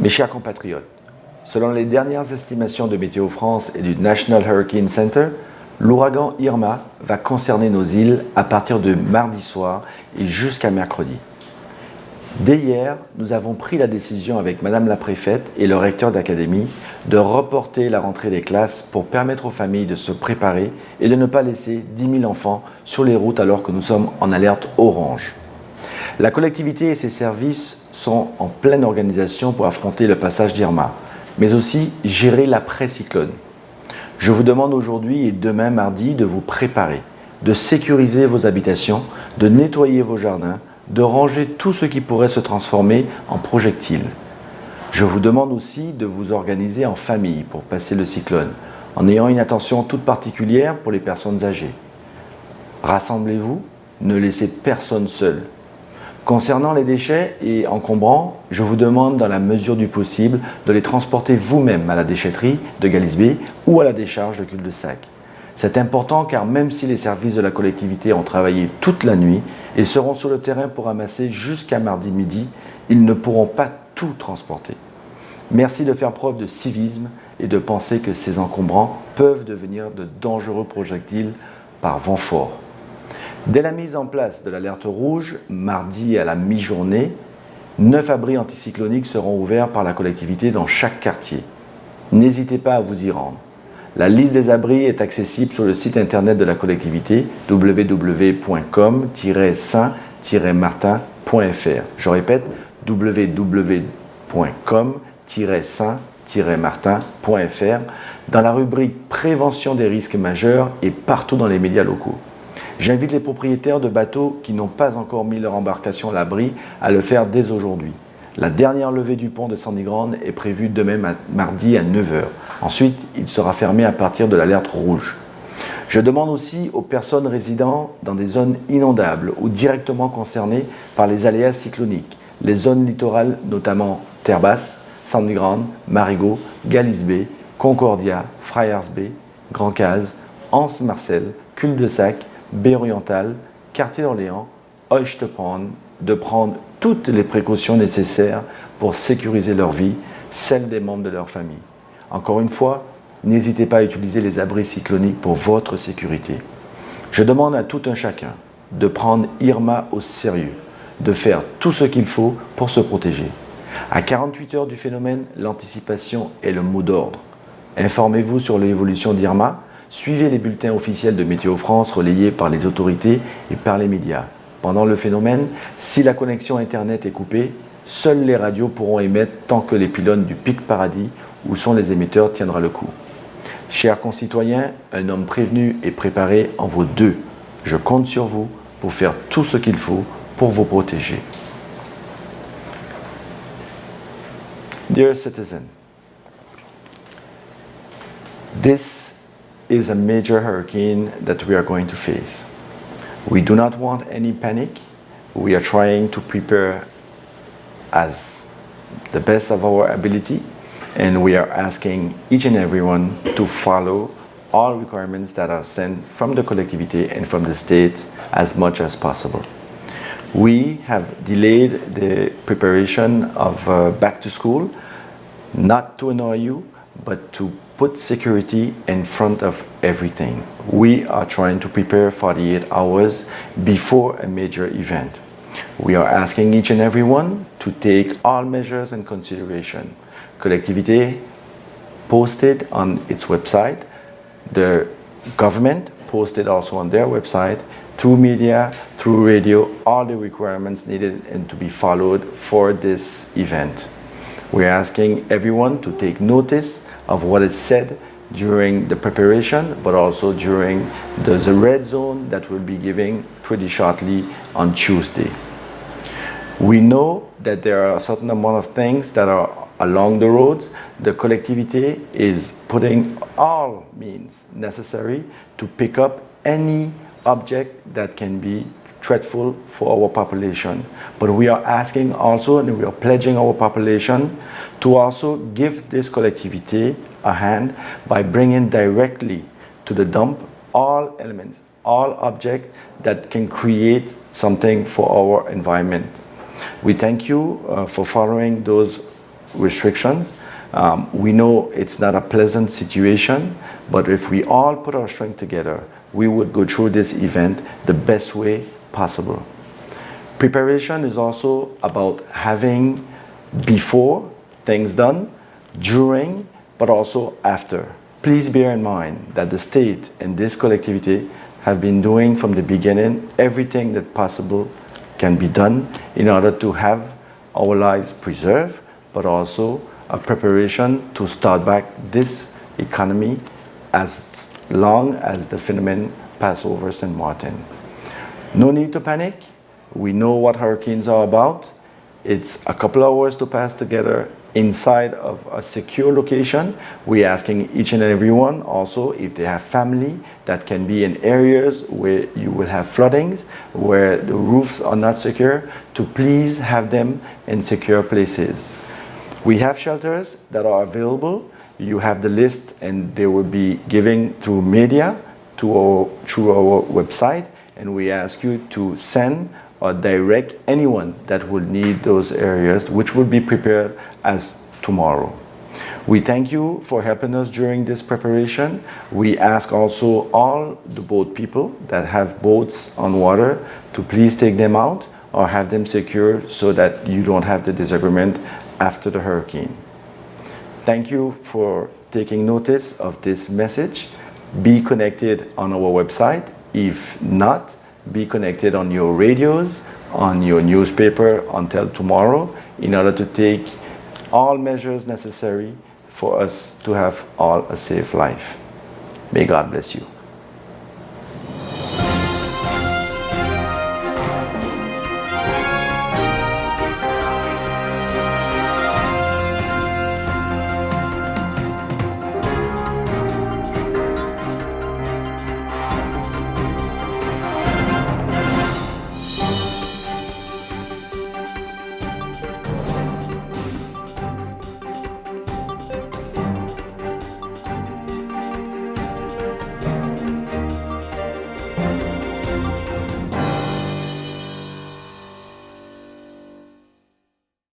Mes chers compatriotes, selon les dernières estimations de Météo France et du National Hurricane Center, l'ouragan Irma va concerner nos îles à partir de mardi soir et jusqu'à mercredi. Dès hier, nous avons pris la décision avec Madame la Préfète et le recteur d'académie de reporter la rentrée des classes pour permettre aux familles de se préparer et de ne pas laisser 10 000 enfants sur les routes alors que nous sommes en alerte orange. La collectivité et ses services sont en pleine organisation pour affronter le passage d'Irma, mais aussi gérer l'après-cyclone. Je vous demande aujourd'hui et demain mardi de vous préparer, de sécuriser vos habitations, de nettoyer vos jardins, de ranger tout ce qui pourrait se transformer en projectiles. Je vous demande aussi de vous organiser en famille pour passer le cyclone, en ayant une attention toute particulière pour les personnes âgées. Rassemblez-vous, ne laissez personne seul. Concernant les déchets et encombrants, je vous demande dans la mesure du possible de les transporter vous-même à la déchetterie de Galisbey ou à la décharge de Cul-de-Sac. C'est important car même si les services de la collectivité ont travaillé toute la nuit et seront sur le terrain pour ramasser jusqu'à mardi midi, ils ne pourront pas tout transporter. Merci de faire preuve de civisme et de penser que ces encombrants peuvent devenir de dangereux projectiles par vent fort. Dès la mise en place de l'alerte rouge, mardi à la mi-journée, 9 abris anticycloniques seront ouverts par la collectivité dans chaque quartier. N'hésitez pas à vous y rendre. La liste des abris est accessible sur le site internet de la collectivité www.com-saint-martin.fr. Je répète, www.com-saint-martin.fr dans la rubrique Prévention des risques majeurs et partout dans les médias locaux. J'invite les propriétaires de bateaux qui n'ont pas encore mis leur embarcation à l'abri à le faire dès aujourd'hui. La dernière levée du pont de Sandy Grande est prévue demain mardi à 9h. Ensuite, il sera fermé à partir de l'alerte rouge. Je demande aussi aux personnes résidant dans des zones inondables ou directement concernées par les aléas cycloniques, les zones littorales notamment Terre-Basse, Sandy Grande, Marigot, Galisbey, Concordia, Friars Bay, Grand-Case, Anse-Marcel, Cul-de-Sac, Baie Orientale, Quartier d'Orléans, Oyster-Pond, de prendre toutes les précautions nécessaires pour sécuriser leur vie, celle des membres de leur famille. Encore une fois, n'hésitez pas à utiliser les abris cycloniques pour votre sécurité. Je demande à tout un chacun de prendre Irma au sérieux, de faire tout ce qu'il faut pour se protéger. À 48 heures du phénomène, l'anticipation est le mot d'ordre. Informez-vous sur l'évolution d'Irma, suivez les bulletins officiels de Météo France relayés par les autorités et par les médias. Pendant le phénomène, si la connexion Internet est coupée, seules les radios pourront émettre tant que les pylônes du Pic Paradis, où sont les émetteurs, tiendra le coup. Chers concitoyens, un homme prévenu et préparé en vaut deux. Je compte sur vous pour faire tout ce qu'il faut pour vous protéger. Dear citizen, this is a major hurricane that we are going to face. We do not want any panic. We are trying to prepare as the best of our ability, and we are asking each and everyone to follow all requirements that are sent from the collectivity and from the state as much as possible. We have delayed the preparation of back to school, not to annoy you, but to put security in front of everything. We are trying to prepare 48 hours before a major event. We are asking each and everyone to take all measures in consideration. Collectivité posted on its website, the government posted also on their website, through media, through radio, all the requirements needed and to be followed for this event. We're asking everyone to take notice of what is said during the preparation, but also during the red zone that we'll be giving pretty shortly on Tuesday. We know that there are a certain amount of things that are along the roads. The collectivity is putting all means necessary to pick up any object that can be threatful for our population. But we are asking also, and we are pledging our population to also give this collectivity a hand by bringing directly to the dump all elements, all objects that can create something for our environment. We thank you for following those restrictions. We know it's not a pleasant situation, but if we all put our strength together, we would go through this event the best way possible. Preparation is also about having before things done, during, but also after. Please bear in mind that the state and this collectivity have been doing from the beginning everything that possible can be done in order to have our lives preserved, but also a preparation to start back this economy as long as the phenomenon pass over St. Martin. No need to panic. We know what hurricanes are about. It's a couple hours to pass together inside of a secure location. We're asking each and every one also if they have family that can be in areas where you will have floodings, where the roofs are not secure, to please have them in secure places. We have shelters that are available. You have the list and they will be giving through media through our website, and we ask you to send or direct anyone that will need those areas, which will be prepared as tomorrow. We thank you for helping us during this preparation. We ask also all the boat people that have boats on water to please take them out or have them secure so that you don't have the disagreement after the hurricane. Thank you for taking notice of this message. Be connected on our website. If not, be connected on your radios, on your newspaper until tomorrow in order to take all measures necessary for us to have all a safe life. May God bless you.